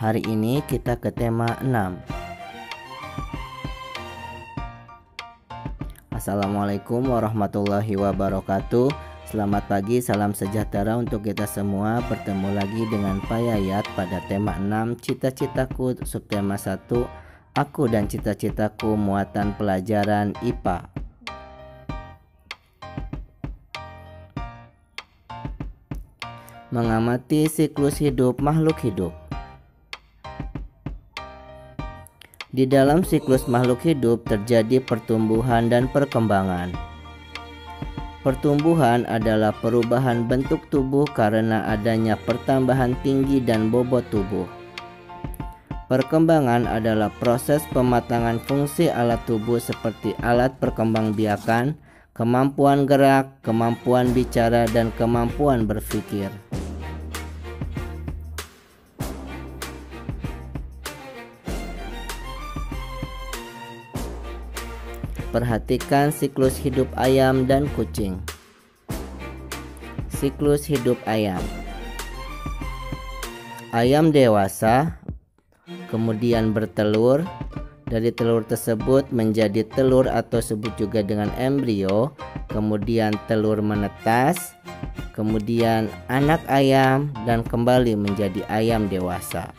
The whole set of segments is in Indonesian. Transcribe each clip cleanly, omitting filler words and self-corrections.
Hari ini kita ke tema 6. Assalamualaikum warahmatullahi wabarakatuh. Selamat pagi, salam sejahtera untuk kita semua. Bertemu lagi dengan Pak Yayat pada tema 6, cita-citaku, subtema 1, aku dan cita-citaku, muatan pelajaran IPA. Mengamati siklus hidup makhluk hidup. Di dalam siklus makhluk hidup terjadi pertumbuhan dan perkembangan. Pertumbuhan adalah perubahan bentuk tubuh karena adanya pertambahan tinggi dan bobot tubuh. Perkembangan adalah proses pematangan fungsi alat tubuh seperti alat perkembangbiakan, kemampuan gerak, kemampuan bicara, dan kemampuan berpikir. Perhatikan siklus hidup ayam dan kucing. Siklus hidup ayam. Ayam dewasa, kemudian bertelur. Dari telur tersebut menjadi telur atau disebut juga dengan embrio. Kemudian telur menetas, kemudian anak ayam, dan kembali menjadi ayam dewasa.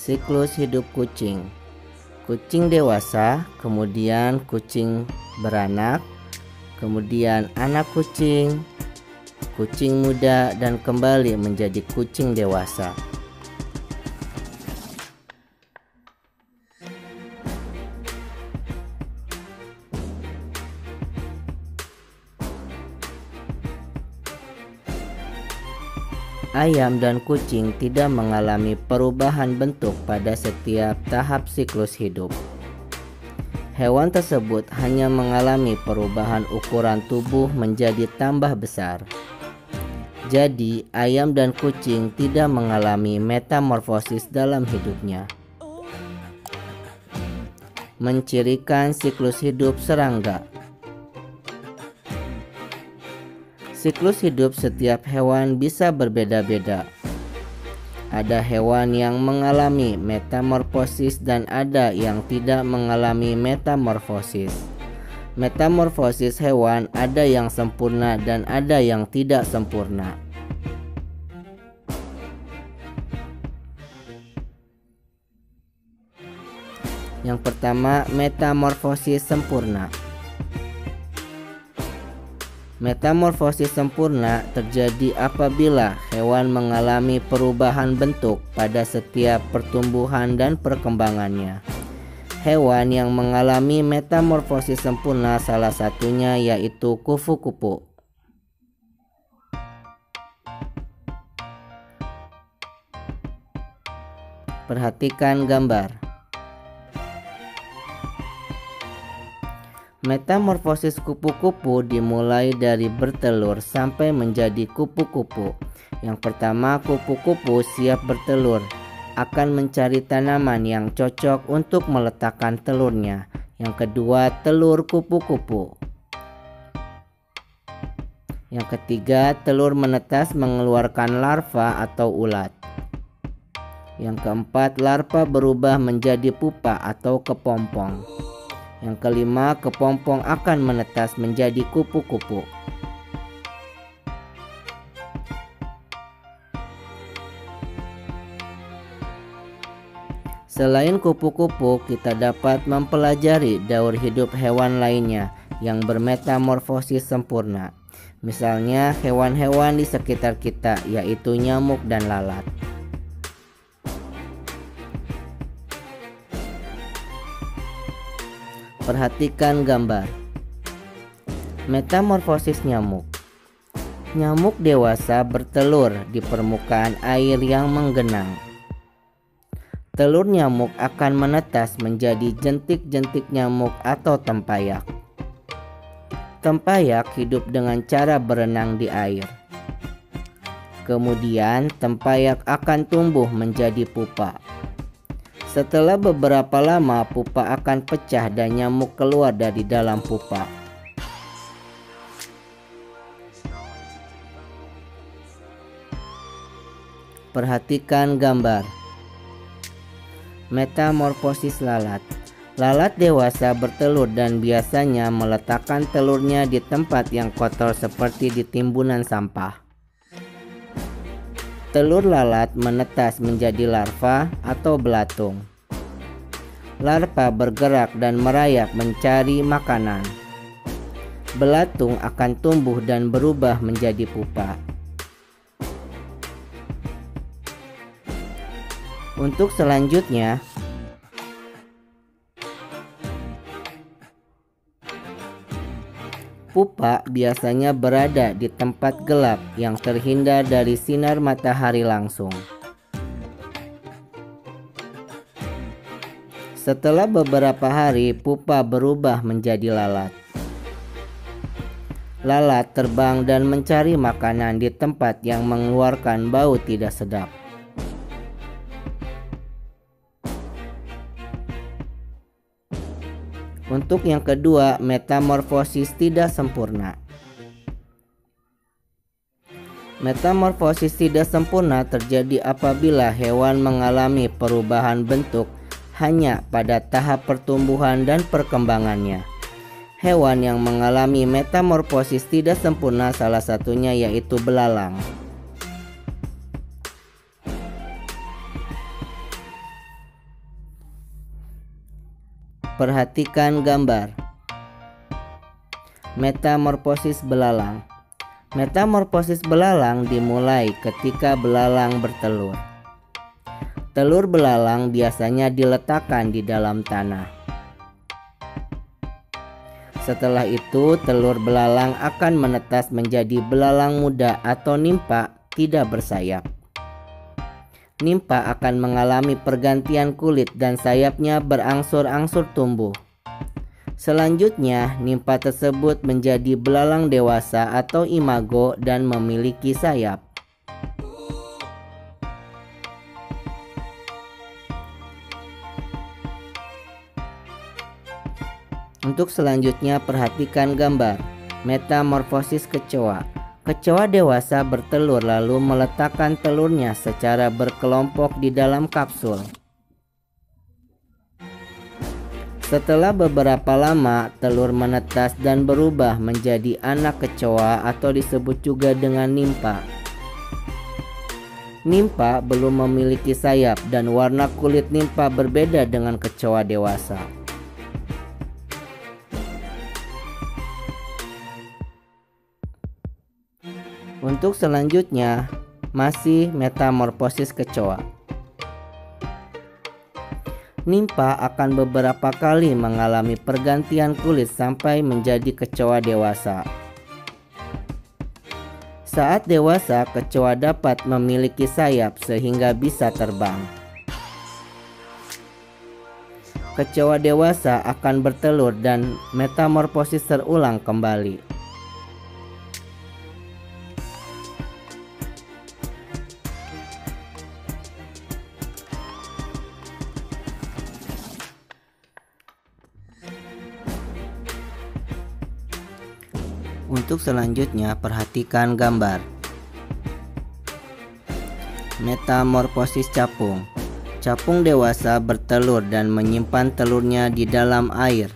Siklus hidup kucing. Kucing dewasa, kemudian kucing beranak, kemudian anak kucing, kucing muda, dan kembali menjadi kucing dewasa. Ayam dan kucing tidak mengalami perubahan bentuk pada setiap tahap siklus hidup. Hewan tersebut hanya mengalami perubahan ukuran tubuh menjadi tambah besar. Jadi, ayam dan kucing tidak mengalami metamorfosis dalam hidupnya. Mencirikan siklus hidup serangga. Siklus hidup setiap hewan bisa berbeda-beda. Ada hewan yang mengalami metamorfosis dan ada yang tidak mengalami metamorfosis. Metamorfosis hewan ada yang sempurna dan ada yang tidak sempurna. Yang pertama, metamorfosis sempurna. Metamorfosis sempurna terjadi apabila hewan mengalami perubahan bentuk pada setiap pertumbuhan dan perkembangannya. Hewan yang mengalami metamorfosis sempurna salah satunya yaitu kupu-kupu. Perhatikan gambar. Metamorfosis kupu-kupu dimulai dari bertelur sampai menjadi kupu-kupu. Yang pertama, kupu-kupu siap bertelur, akan mencari tanaman yang cocok untuk meletakkan telurnya. Yang kedua, telur kupu-kupu. Yang ketiga, telur menetas mengeluarkan larva atau ulat. Yang keempat, larva berubah menjadi pupa atau kepompong. Yang kelima, kepompong akan menetas menjadi kupu-kupu. Selain kupu-kupu, kita dapat mempelajari daur hidup hewan lainnya yang bermetamorfosis sempurna. Misalnya hewan-hewan di sekitar kita, yaitu nyamuk dan lalat. Perhatikan gambar. Metamorfosis nyamuk. Nyamuk dewasa bertelur di permukaan air yang menggenang. Telur nyamuk akan menetas menjadi jentik-jentik nyamuk atau tempayak. Tempayak hidup dengan cara berenang di air. Kemudian tempayak akan tumbuh menjadi pupa. Setelah beberapa lama pupa akan pecah dan nyamuk keluar dari dalam pupa. Perhatikan gambar. Metamorfosis lalat. Lalat dewasa bertelur dan biasanya meletakkan telurnya di tempat yang kotor seperti di timbunan sampah. Telur lalat menetas menjadi larva atau belatung. Larva bergerak dan merayap mencari makanan. Belatung akan tumbuh dan berubah menjadi pupa. Untuk selanjutnya, pupa biasanya berada di tempat gelap yang terhindar dari sinar matahari langsung. Setelah beberapa hari, pupa berubah menjadi lalat. Lalat terbang dan mencari makanan di tempat yang mengeluarkan bau tidak sedap. Untuk yang kedua, metamorfosis tidak sempurna. Metamorfosis tidak sempurna terjadi apabila hewan mengalami perubahan bentuk hanya pada tahap pertumbuhan dan perkembangannya. Hewan yang mengalami metamorfosis tidak sempurna salah satunya yaitu belalang. Perhatikan gambar. Metamorfosis belalang. Metamorfosis belalang dimulai ketika belalang bertelur. Telur belalang biasanya diletakkan di dalam tanah. Setelah itu, telur belalang akan menetas menjadi belalang muda atau nimpa tidak bersayap. Nimpa akan mengalami pergantian kulit dan sayapnya berangsur-angsur tumbuh. Selanjutnya, nimpa tersebut menjadi belalang dewasa atau imago dan memiliki sayap. Untuk selanjutnya, perhatikan gambar. Metamorfosis kecoa. Kecoa dewasa bertelur lalu meletakkan telurnya secara berkelompok di dalam kapsul. Setelah beberapa lama, telur menetas dan berubah menjadi anak kecoa atau disebut juga dengan nimpa. Nimpa belum memiliki sayap dan warna kulit nimpa berbeda dengan kecoa dewasa. Untuk selanjutnya, masih metamorfosis kecoa. Nimpa akan beberapa kali mengalami pergantian kulit sampai menjadi kecoa dewasa. Saat dewasa, kecoa dapat memiliki sayap sehingga bisa terbang. Kecoa dewasa akan bertelur dan metamorfosis terulang kembali. Untuk selanjutnya, perhatikan gambar. Metamorfosis capung. Capung dewasa bertelur dan menyimpan telurnya di dalam air.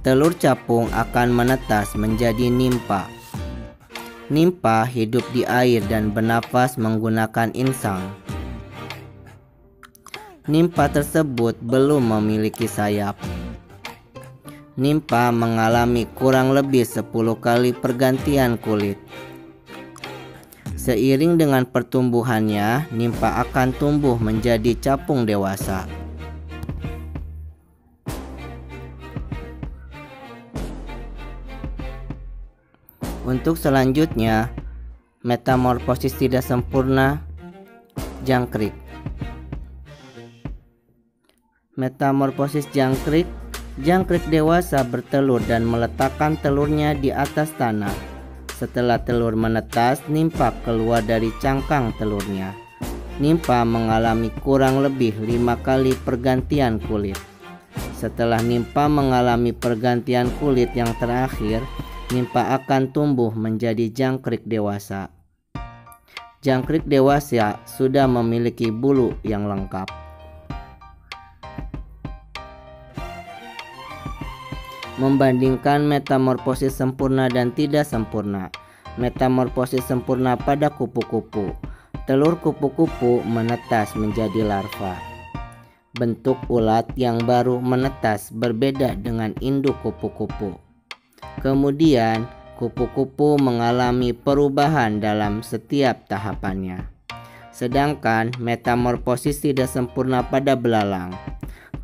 Telur capung akan menetas menjadi nimpa. Nimpa hidup di air dan bernafas menggunakan insang. Nimpa tersebut belum memiliki sayap. Nimpa mengalami kurang lebih 10 kali pergantian kulit. Seiring dengan pertumbuhannya, nimpa akan tumbuh menjadi capung dewasa. Untuk selanjutnya, metamorfosis tidak sempurna jangkrik. Metamorfosis jangkrik. Jangkrik dewasa bertelur dan meletakkan telurnya di atas tanah. Setelah telur menetas, nimpa keluar dari cangkang telurnya. Nimpa mengalami kurang lebih 5 kali pergantian kulit. Setelah nimpa mengalami pergantian kulit yang terakhir, nimpa akan tumbuh menjadi jangkrik dewasa. Jangkrik dewasa sudah memiliki bulu yang lengkap. Membandingkan metamorfosis sempurna dan tidak sempurna. Metamorfosis sempurna pada kupu-kupu. Telur kupu-kupu menetas menjadi larva. Bentuk ulat yang baru menetas berbeda dengan induk kupu-kupu. Kemudian, kupu-kupu mengalami perubahan dalam setiap tahapannya. Sedangkan metamorfosis tidak sempurna pada belalang.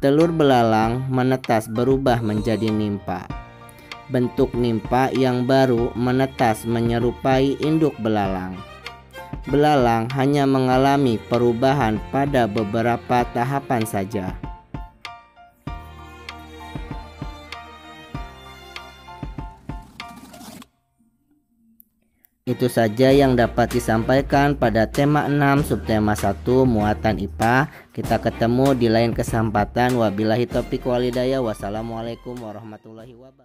Telur belalang menetas berubah menjadi nimpa. Bentuk nimpa yang baru menetas menyerupai induk belalang. Belalang hanya mengalami perubahan pada beberapa tahapan saja. Itu saja yang dapat disampaikan pada tema 6 subtema 1 muatan IPA. Kita ketemu di lain kesempatan. Wabillahi taufiq walhidayah. Wassalamualaikum warahmatullahi wabarakatuh.